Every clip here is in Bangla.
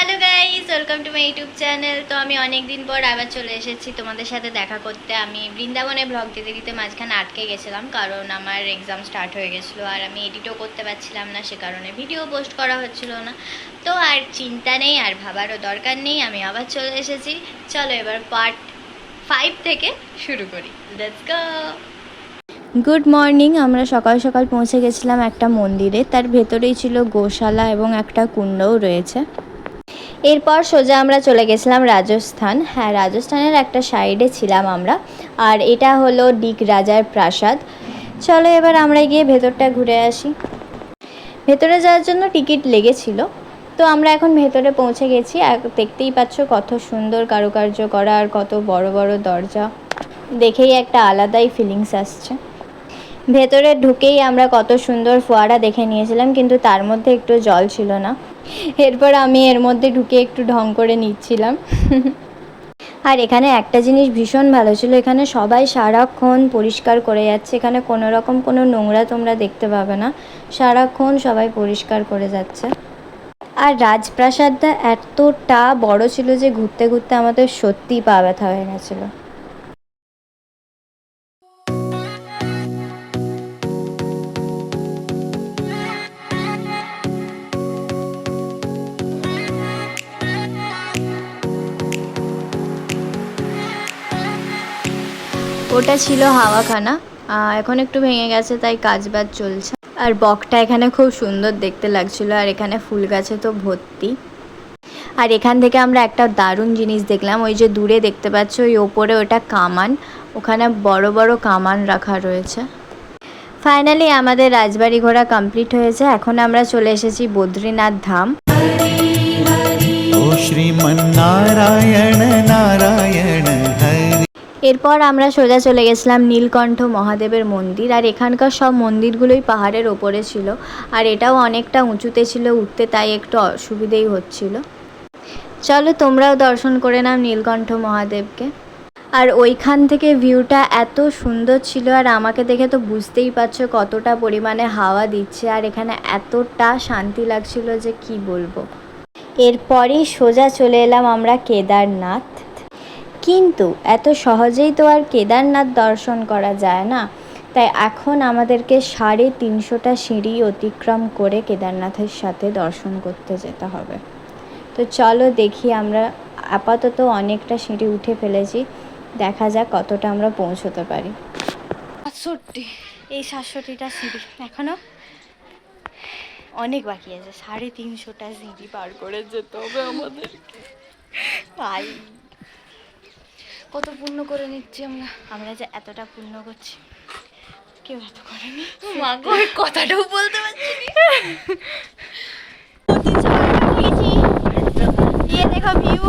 Hello guys, welcome to my YouTube channel. তো আমি অনেক দিন পর আবার চলে এসেছি তোমাদের সাথে দেখা করতে। আমি বৃন্দাবনে ব্লগ দিতে দিতে মাঝখানে আটকে গেছিলাম, কারণ আমার এক্সাম স্টার্ট হয়ে গেছিলো আর আমি এডিটও করতে পারছিলাম না, সে কারণে ভিডিও পোস্ট করা হচ্ছিল না। তো আর চিন্তা নেই, আর ভাবারও দরকার নেই, আমি আবার চলে এসেছি। চলো এবার পার্ট 5 থেকে শুরু করি। Let's go. Good morning. আমরা সকাল সকাল পৌঁছে গেছিলাম একটা মন্দিরে, তার ভেতরেই ছিল গোশালা এবং একটা কুণ্ডও রয়েছে। এরপর সোজা আমরা চলে গেছিলাম রাজস্থান। হ্যাঁ, রাজস্থানের একটা সাইডে ছিলাম আমরা, আর এটা হলো ডিগ রাজার প্রাসাদ। চলো এবার আমরা গিয়ে ভেতরটা ঘুরে আসি। ভেতরে যাওয়ার জন্য টিকিট লেগেছিল। তো আমরা এখন ভেতরে পৌঁছে গেছি, আর দেখতেই পাচ্ছ কত সুন্দর কারুকার্য করা আর কত বড় বড় দরজা, দেখেই একটা আলাদাই ফিলিংস আসছে। ভেতরে ঢুকেই আমরা কত সুন্দর ফোয়ারা দেখে নিয়েছিলাম, কিন্তু তার মধ্যে একটু জল ছিল না। এরপর আমি এর মধ্যে ঢুকে একটু ঢং করে নিচ্ছিলাম। আর এখানে একটা জিনিস ভীষণ ভালো ছিল, এখানে সবাই সারাক্ষণ পরিষ্কার করে যাচ্ছে। এখানে কোনো রকম কোনো নোংরা তোমরা দেখতে পাবে না, সারাক্ষণ সবাই পরিষ্কার করে যাচ্ছে। আর রাজপ্রাসাদটা এতটা বড় ছিল যে ঘুরতে ঘুরতে আমাদের সত্যিই পা ব্যথা হয়ে গেছিলো। ওটা ছিল হাওয়াখানা, এখন একটু ভেঙে গেছে, তাই কাজবাজ চলছে। আর বকটা এখানে খুব সুন্দর দেখতে লাগছিল, আর এখানে ফুল গাছে তো ভর্তি। আর এখান থেকে আমরা একটা দারুণ জিনিস দেখলাম, ওই যে দূরে দেখতে পাচ্ছ ওই ওপরে, ওটা কামান, ওখানে বড় বড় কামান রাখা রয়েছে। ফাইনালি আমাদের রাজবাড়ি ঘোরা কমপ্লিট হয়েছে। এখন আমরা চলে এসেছি বদ্রীনাথ ধাম। ও শ্রীমন্নারায়ণ নারায়ণ হরি। এরপর আমরা সোজা চলে গেছিলাম নীলকণ্ঠ মহাদেবের মন্দির। আর এখানকার সব মন্দিরগুলোই পাহাড়ের ওপরে ছিল, আর এটাও অনেকটা উঁচুতে ছিল উঠতে, তাই একটু অসুবিধেই হচ্ছিল। চলো তোমরাও দর্শন করে নাও নীলকণ্ঠ মহাদেবকে। আর ওইখান থেকে ভিউটা এত সুন্দর ছিল, আর আমাকে দেখে তো বুঝতেই পারছো কতটা পরিমাণে হাওয়া দিচ্ছে, আর এখানে এতটা শান্তি লাগছিল যে কি বলবো। এরপরেই সোজা চলে এলাম আমরা কেদারনাথ। কিন্তু এত সহজেই তো আর কেদারনাথ দর্শন করা যায় না, তাই এখন আমাদেরকে 350টা সিঁড়ি অতিক্রম করে কেদারনাথের সাথে দর্শন করতে যেতে হবে। তো চলো দেখি, আমরা আপাতত অনেকটা সিঁড়ি উঠে ফেলেছি, দেখা যাক কতটা আমরা পৌঁছতে পারি। 67, এই 67টা সিঁড়ি, এখনও অনেক বাকি আছে। 350টা সিঁড়ি পার করে যেতে হবে আমাদের। তাই কত পুণ্য করে নিচ্ছি আমরা যে এতটা পুণ্য করছি, কেউ এত করেনি। মাগো ওই কথাটাও বলতে পারছি না। দেখো ভিউ।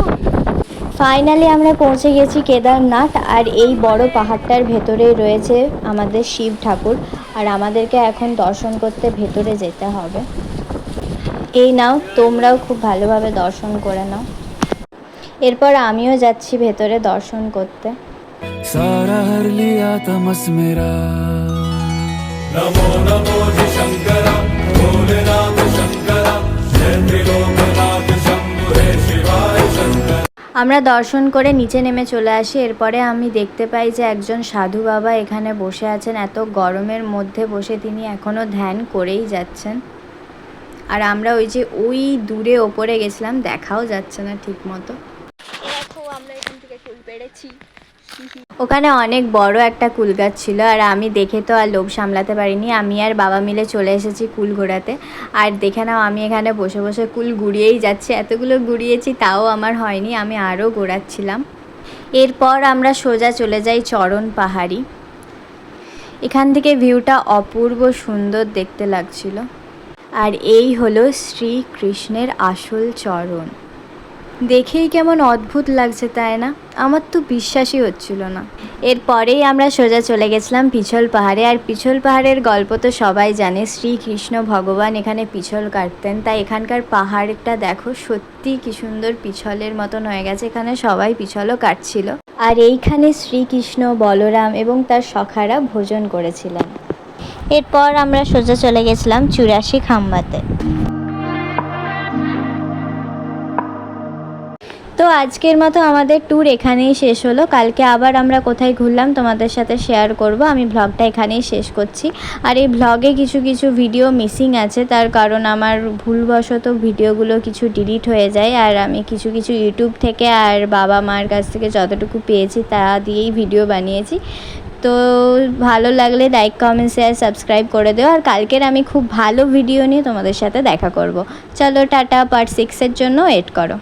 ফাইনালি আমরা পৌঁছে গেছি কেদারনাথ, আর এই বড় পাহাড়টার ভেতরেই রয়েছে আমাদের শিব ঠাকুর, আর আমাদেরকে এখন দর্শন করতে ভেতরে যেতে হবে। এই নাও, তোমরাও খুব ভালোভাবে দর্শন করে নাও। এরপর আমিও যাচ্ছি ভেতরে দর্শন করতে। সারা হর লিয়া তমস মেরা নমো নমো শঙ্করা ভোলেনাথ শঙ্করা জয় ত্রিলোকনাথ শম্ভু হে শিবায় শঙ্কর। আমরা দর্শন করে নিচে নেমে চলে আসি। এরপরে আমি দেখতে পাই যে একজন সাধু বাবা এখানে বসে আছেন, এত গরমের মধ্যে বসে তিনি এখনও ধ্যান করেই যাচ্ছেন। আর আমরা ওই যে ওই দূরে ওপরে গেছিলাম, দেখাও যাচ্ছে না ঠিক মতো। দেখো আমরা এখান থেকে ফুল পেড়েছি। ওখানে অনেক বড় একটা কুল গাছ ছিল, আর আমি দেখে তো আর লোভ সামলাতে পারিনি, আমি আর বাবা মিলে চলে এসেছি কুল ঘোরাতে। আর দেখে নাও আমি এখানে বসে বসে কুল ঘুরিয়েই যাচ্ছি, এতগুলো ঘুরিয়েছি তাও আমার হয়নি, আমি আরও ঘোরাচ্ছিলাম। এরপর আমরা সোজা চলে যাই চরণ পাহাড়ি। এখান থেকে ভিউটা অপূর্ব সুন্দর দেখতে লাগছিল। আর এই হলো শ্রীকৃষ্ণের আসল চরণ। দেখেই কেমন অদ্ভুত লাগছে, তাই না? আমার তো বিশ্বাসই হচ্ছিল না। এরপরেই আমরা সোজা চলে গেছিলাম পিছল পাহাড়ে। আর পিছল পাহাড়ের গল্প তো সবাই জানে, শ্রীকৃষ্ণ ভগবান এখানে পিছল কাটতেন, তাই এখানকার পাহাড়টা দেখো সত্যি কি সুন্দর পিছলের মতন হয়ে গেছে, এখানে সবাই পিছলও কাটছিল। আর এইখানে শ্রীকৃষ্ণ, বলরাম এবং তার সখারা ভোজন করেছিলেন। এরপর আমরা সোজা চলে গেছিলাম 84 খাম্বাতে। তো আজকের মতো আমাদের ট্যুর এখানেই শেষ হলো। কালকে আবার আমরা কোথায় ঘুরলাম তোমাদের সাথে শেয়ার করব। আমি ব্লগটা এখানেই শেষ করছি। আর এই ব্লগে কিছু কিছু ভিডিও মিসিং আছে, তার কারণ আমার ভুলবশত ভিডিওগুলো কিছু ডিলিট হয়ে যায়। আর আমি কিছু কিছু ইউটিউব থেকে আর বাবা মার কাছ থেকে যতটুকু পেয়েছি তা দিয়েই ভিডিও বানিয়েছি। তো ভালো লাগলে লাইক কমেন্ট শেয়ার সাবস্ক্রাইব করে দেও। আর কালকের আমি খুব ভালো ভিডিও নিয়ে তোমাদের সাথে দেখা করব। চলো টাটা, পার্ট 6 এর জন্য ওয়েট করো।